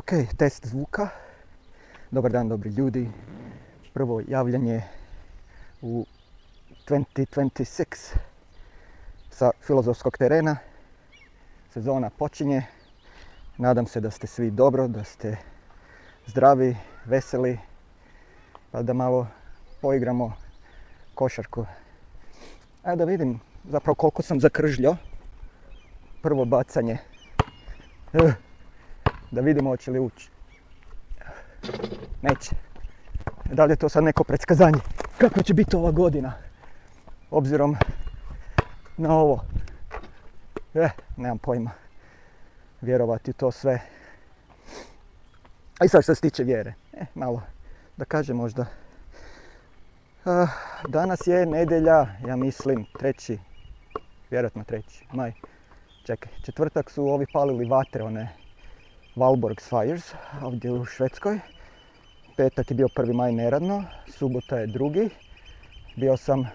Ok, test zvuka. Dobar dan, dobri ljudi. Prvo javljanje u 2026 sa filozofskog terena. Sezona počinje. Nadam se da ste svi dobro, da ste zdravi, veseli, pa da malo poigramo košarku. Ajde da vidim zapravo koliko sam zakržljao. Prvo bacanje. Da vidimo hoće li ući. Neće. Da li je to sad neko predskazanje? Kako će biti ova godina? Obzirom na ovo. Nemam pojma. Vjerovati u to sve. A i sad što se tiče vjere. Malo da kažem možda. Danas je nedjelja, ja mislim, vjerojatno 3. maj. Čekaj, četvrtak su ovi palili vatre, one Valborg Fires, ovdje u Švedskoj. Petak je bio 1. maj neradno, subota je 2. Bio sam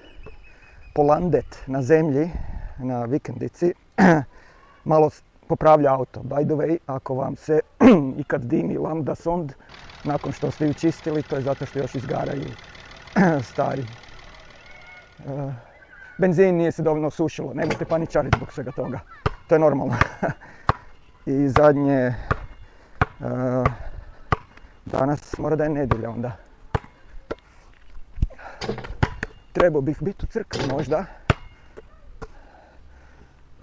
polandet na zemlji, na vikendici. Malo popravlja auto. By the way, ako vam se ikad dimi lambda sond, nakon što ste ju čistili, to je zato što još izgaraju stari. Benzin nije se dovoljno osušilo, nemojte paničariti zbog svega toga. To je normalno. I zadnje, danas mora da je nedjelja onda. Trebao bih biti u crkvi možda,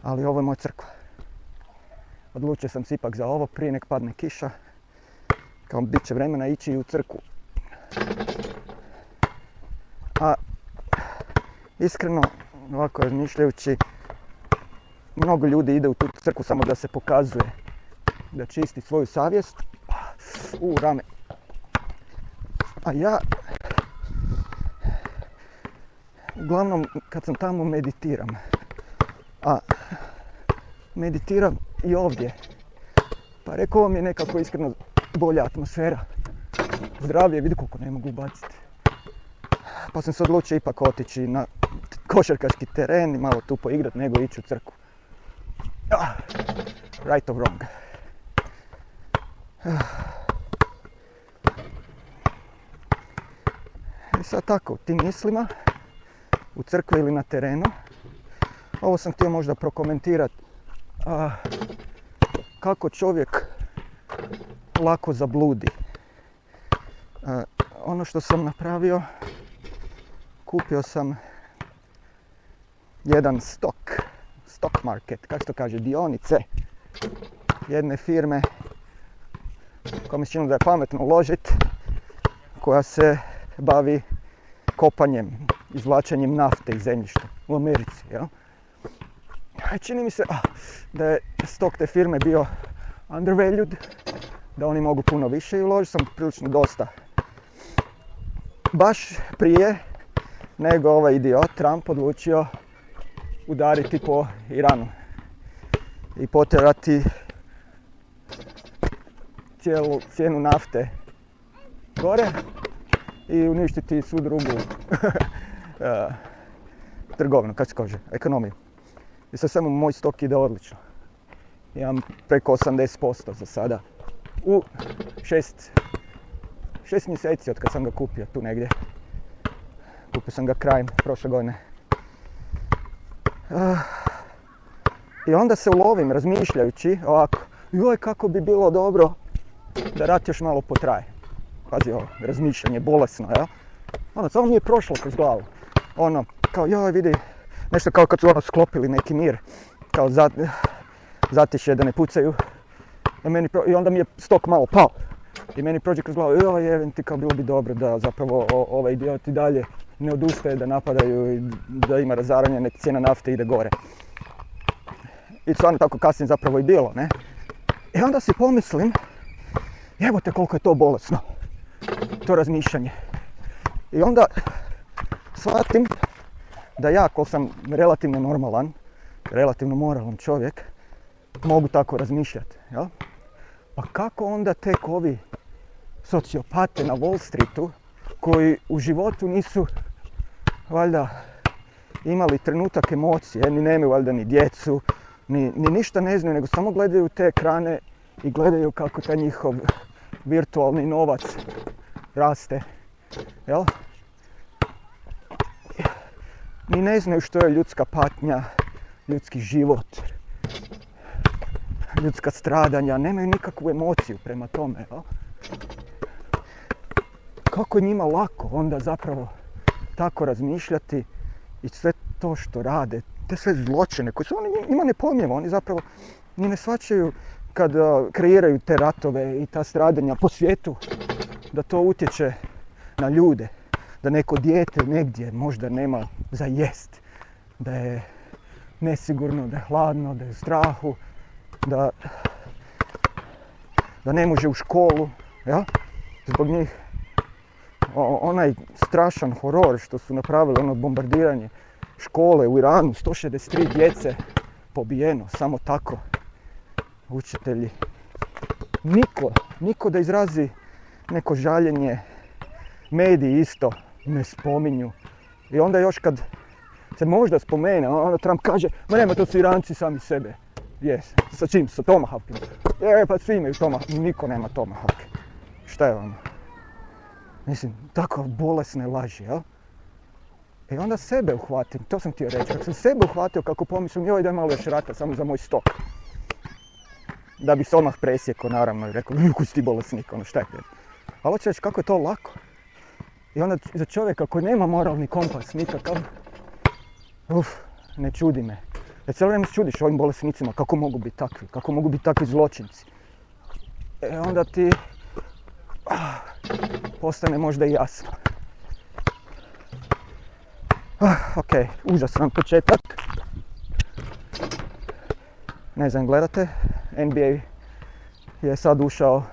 ali ovo je moja crkva. Odlučio sam se ipak za ovo prije nek padne kiša, kao bit će vremena ići i u crkvu. A iskreno, ovako razmišljajući, mnogo ljudi ide u tu crkvu samo da se pokazuje, da čisti svoju savjest. Rame. A ja, uglavnom kad sam tamo meditiram. A meditiram i ovdje. Pa rekao vam je nekako iskreno bolja atmosfera. Zdravlje, vidi koliko ne mogu baciti. Pa sam se odlučio ipak otići na košarkaški teren i malo tu poigrat nego ići u crkvu. Right or wrong. I sad tako, u tim mislima, u crkvi ili na terenu, ovo sam htio možda prokomentirati. Kako čovjek lako zabludi. Ono što sam napravio, kupio sam jedan stock market, kako se to kaže, dionice jedne firme koja mi se čini da je pametno uložiti, koja se bavi kopanjem, izvlačenjem nafte iz zemljišta u Americi. Jel? Čini mi se da je stok te firme bio undervalued, da oni mogu puno više i uložio sam prilično dosta. Baš prije nego ovaj idiot Trump odlučio udariti po Iranu i potjerati cijelu cijenu nafte gore i uništiti svu drugu trgovinu, kako se kaže, ekonomiju. I sad samo moj stok ide odlično. Imam preko 80% za sada. U 6 mjeseci od kad sam ga kupio tu negdje. Kupio sam ga krajem prošle godine. I onda se ulovim razmišljajući ovako, joj kako bi bilo dobro da rat još malo potraje. Pazi ovo, razmišljanje, bolesno, jel? Ono, samo mi je prošlo kroz glavu. Ono, kao joj vidi, nešto kao kad su ono sklopili neki mir, kao zatišje da ne pucaju. I onda mi je stok malo pao. I meni prođe kroz glavu, joj jevim ti, kao bilo bi dobro da zapravo ovaj idiot i dalje ne odustaje da napadaju i da ima razaranje, nek cijena nafte ide gore. I stvarno tako kasnije zapravo i bilo, ne? I onda si pomislim, evo te koliko je to bolesno, to razmišljanje. I onda shvatim da ja, ko sam relativno normalan, relativno moralan čovjek, mogu tako razmišljati, jel? Pa kako onda tek ovi sociopate na Wall Streetu, koji u životu nisu valjda imali trenutak emocije, ni nemaju valjda ni djecu, ni ništa ne znaju, nego samo gledaju te ekrane i gledaju kako taj njihov virtualni novac raste, jel? Ni ne znaju što je ljudska patnja, ljudski život, ljudska stradanja, nemaju nikakvu emociju prema tome, jel? Kako je njima lako onda zapravo tako razmišljati i sve to što rade, te sve zločine koje su njima nepojmljivo, oni zapravo ni ne shvaćaju kad kreiraju te ratove i ta stradanja po svijetu, da to utječe na ljude, da neko dijete negdje možda nema za jest, da je nesigurno, da je hladno, da je u strahu, da ne može u školu, ja? Zbog njih onaj strašan horor što su napravili, ono bombardiranje škole u Iranu, 163 djece pobijeno, samo tako. Učitelji. Niko da izrazi neko žaljenje, mediji isto ne spominju. I onda još kad se možda spomene, onda Trump kaže, ma nema, to su Iranci sami sebe. Jes, sa čim? Sa tomahawkima. Pa svi imaju tomahawk, niko nema tomahawk. Šta je vam? Mislim, tako bolesne laži, jel? I onda sebe uhvatim, to sam htio reći, kad sam sebe uhvatio kako pomislim, joj daj malo još rata samo za moj stok. Da bi se odmah presjekao, naravno, i rekao, koji si ti bolesnik, ono šta je tebi. Ali hoću reći kako je to lako. I onda za čovjeka koji nema moralni kompas nikakav, ne čudi me. Jer cijelo vrijeme se čudiš ovim bolesnicima, kako mogu biti takvi zločinci. Onda ti postane možda i jasno. Ok, užasan početak. Ne znam, gledate, NBA je sad ušao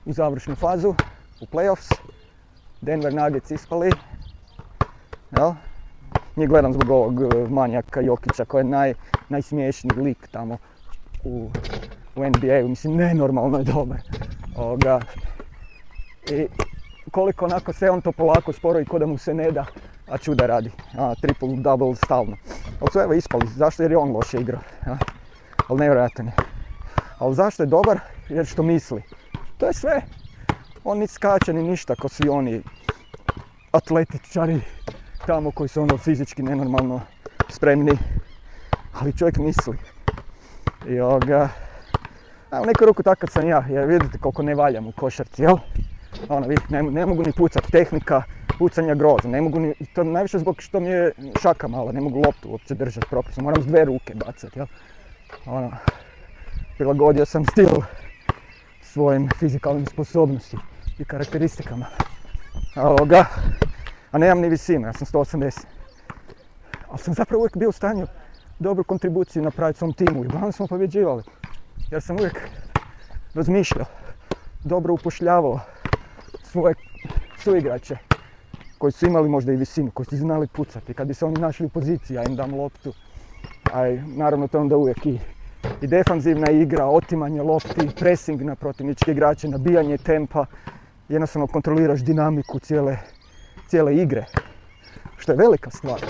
u završnu fazu, u playoffs. Denver Nuggets ispali. Jel? Njih gledam zbog ovog manijaka Jokića koji je najsmiješniji lik tamo u NBA-u. Mislim, nenormalno je dobar. I koliko onako sve on to polako sporo i ko da mu se ne da, a čuda radi. Triple double stalno. Ali su evo ispali. Zašto? Jer je on loše igrao. Ali nevjerojatan je. Ali zašto je dobar? Jer što misli. To je sve. On ni skače ni ništa ko svi oni atletičari tamo koji su ono fizički nenormalno spremni. Ali čovjek misli. I u neku ruku takav sam ja. Jer vidite koliko ne valjam u košarci, jel? Ne mogu ni pucat, tehnika pucanja grozna, ne mogu ni, to najviše zbog što mi je šaka mala, ne mogu loptu uopće držati propisno, moram s 2 ruke bacati, jel? Prilagodio sam stil svojim fizikalnim sposobnostima i karakteristikama. A nemam ni visinu, ja sam 180. Ali sam zapravo uvijek bio u stanju dobru kontribuciju napraviti svom timu i uglavnom smo pobjeđivali. Jer sam uvijek razmišljao, dobro upošljavao svoje suigrače koji su imali možda i visinu, koji su znali pucati. Kad bi se oni našli u poziciji, ja im dam loptu. Naravno to onda uvijek i defanzivna igra, otimanje lopti, pressing na protivničke igrače, nabijanje tempa. Jednostavno kontroliraš dinamiku cijele igre. Što je velika stvar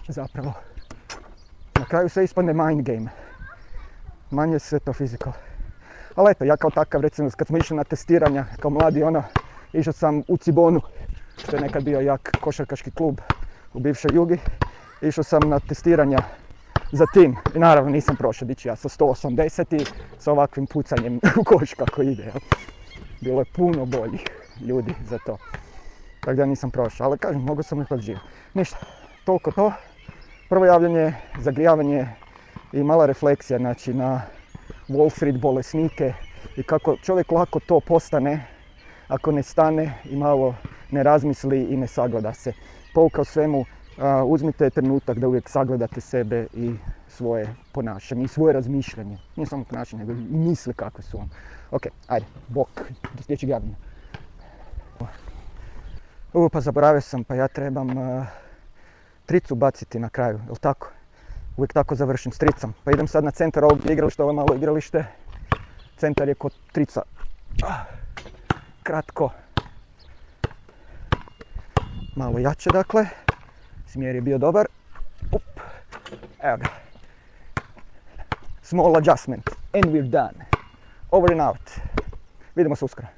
zapravo. Na kraju sve ispadne mind game. Manje sve to physical. Ali eto, ja kao takav, recimo, kad smo išli na testiranja, kao mladi, išao sam u Cibonu, što je nekad bio jak košarkaški klub u bivšoj Jugi. Išao sam na testiranja za tim i naravno nisam prošao, dići ja sa 180 i sa ovakvim pucanjem u koš kako ide. Jel? Bilo je puno boljih ljudi za to. Tako da nisam prošao, ali kažem, mogu sam ipak živjeti. Ništa, toliko to. Prvo javljanje, zagrijavanje i mala refleksija, znači na Wall Street bolesnike i kako čovjek lako to postane ako ne stane i malo ne razmisli i ne sagleda se. Pouka u svemu, uzmite trenutak da uvijek sagledate sebe i svoje ponašanje i svoje razmišljanje. Nije samo ponašanje, nego i misli kakve su vam. Ok, ajde, bok, do sljedećeg javljanja. Pa zaboravio sam, pa ja trebam tricu baciti na kraju, jel tako? Uvijek tako završim s tricom. Pa idem sad na centar ovog igrališta, ovo je malo igralište. Centar je kod trica. Kratko. Malo jače, dakle. Smjer je bio dobar. Evo ga. Small adjustment. And we're done. Over and out. Vidimo se uskoro.